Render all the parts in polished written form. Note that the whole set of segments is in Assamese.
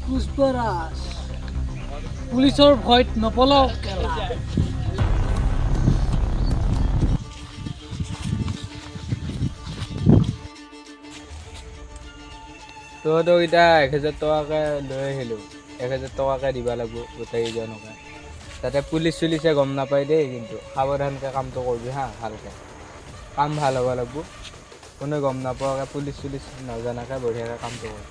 পুষ্পৰাজ পুলিচৰ ভয়ত নপলাও কেলা তহঁতক এতিয়া 1000 টকাকে লৈ আহিলোঁ 1000 টকাকে দিব লাগিব গোটেইকেইজনকে যাতে পুলিচ চুলিচে গম নাপায় দেই কিন্তু সাৱধানকৈ কামটো কৰিবি হা ভালকৈ কাম ভাল হ'ব লাগিব কোনে গম নাপোৱাকৈ পুলিচ চুলিচ নজনাকৈ বঢ়িয়াকৈ কামটো কৰ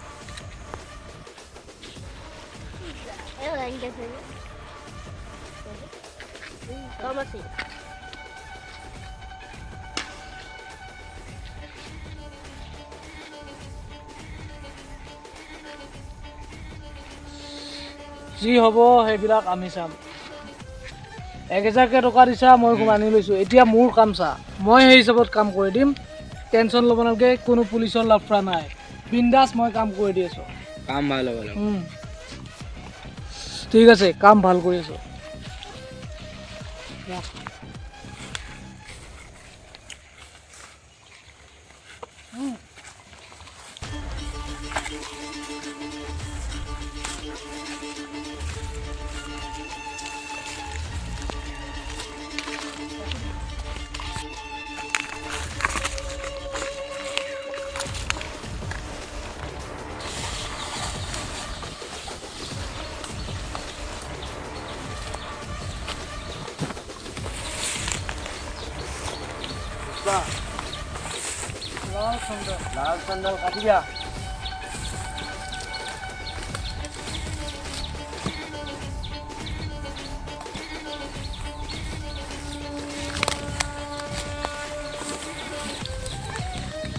যি হ'ব সেইবিলাক আমি চাম 1000 টকা দিছা মই মানি লৈছোঁ এতিয়া মোৰ কাম চা মই সেই হিচাপত কাম কৰি দিম টেনশ্যন ল'ব নালাগে কোনো পুলিচৰ লাফৰা নাই বিন্দাছ মই কাম কৰি দি আছোঁ কাম ভাল হ'ব লাগিব ঠিক আছে কাম ভাল কৰি আছোঁ লাল চন্দল কাটি দিয়া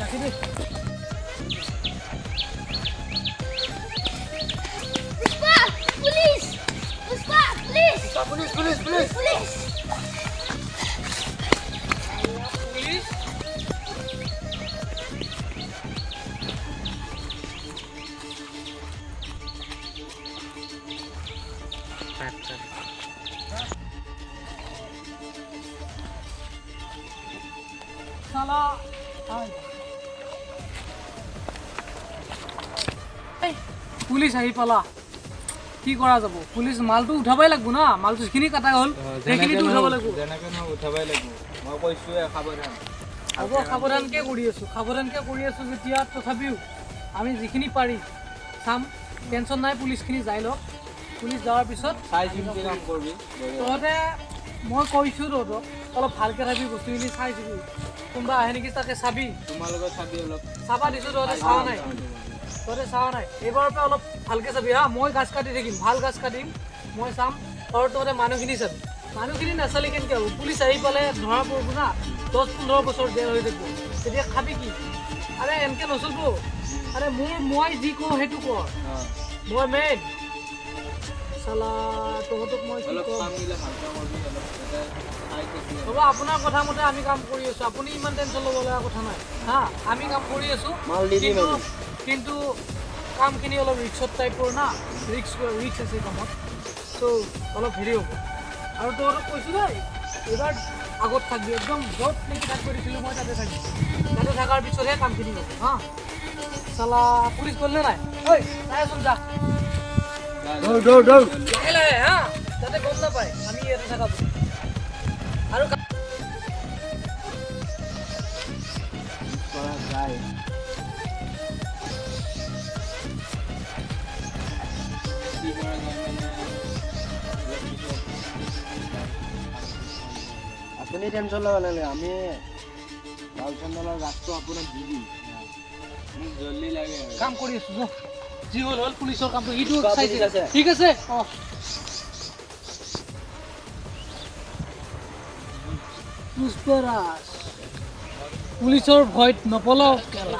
ৰাখি দে Police! শালা পুলিচ আহি পালা কি কৰা যাব পুলিচ মালটো উঠাবই লাগিব না মালটো যিখিনি কাটা হ'ল সেইখিনিটো উঠাব লাগিব যেনেকৈ মই উঠাবই লাগিব মই কৈছোঁৱে সাৱধান হ'ব সাৱধানকৈ কৰি আছোঁ যেতিয়া তথাপিও আমি যিখিনি পাৰি চাম টেনশ্যন নাই পুলিচখিনি যাই লওক পুলিচ যোৱাৰ পিছত চাই চিন্তি কাম কৰিবি তহঁতে মই কৈছোঁ তহঁতক অলপ ভালকৈ থাকি বস্তুখিনি চাই চিবি কোনোবা আহে নেকি তাকে চাবি তোমালোকৰ চাবি অলপ চাবা দিছোঁ তহঁতে চাৱা নাই এইবাৰৰ পৰা অলপ ভালকৈ চাবি হা মই গাছ কাটি থাকিম ভাল গাছ কাটিম মই চাম আৰু তহঁতে মানুহখিনি চাবি মানুহখিনি নাচালি কেনেকৈ হ'ব পুলিচ আহি পালে ধৰা পৰিব না 10-15 বছৰ জেল হৈ থাকিব তেতিয়া খাবি কি আৰে এনেকৈ নচলিব আৰে মই যি কওঁ সেইটো কৰ মই মেইন চালা তহঁতক মই কি অলপ কওঁ কামবিলাক ভালকৈ কৰিবি অলপ যাতে চাই চিতি হ'ব আপোনাৰ কথা মতে আমি কাম কৰি আছোঁ আপুনি ইমান টেনশ্যন ল'ব লগা কথা নাই হা আমি কাম কৰি আছোঁ কিন্তু কামখিনি অলপ ৰিক্সত টাইপৰ না ৰিক্স আছে কামত ত' অলপ হেৰি হ'ব আৰু তহঁতক কৈছোঁ দেই এইবাৰ আগত থাকিবি একদম য'ত নেকি তাত কৰি দিছিলোঁ মই তাতে থাকিম তাতে থকাৰ পিছতহে কামখিনি হ'ব হা চালা পুলিচ গ'লনে নাই ঐ চাইচোন যা লাহে লাহে হা যাতে গম নাপায় আমি ইয়াতে থাকা আৰু কৰা যায় কি কৰা যায় মানে আপুনি টেনশ্যন ল'ব নালাগে আমি লালচন্দলৰ গাছটো আপোনাক দি দিম মোক জল্দি লাগে আৰু কাম কৰি আছোঁ ন যি হ'ল পুলিচৰ কামটো ইটো পুলিচ চাইছে আছে। ঠিক আছে অঁ পুষ্পৰাজ পুলিচৰ ভয়ত নপলাও কেলা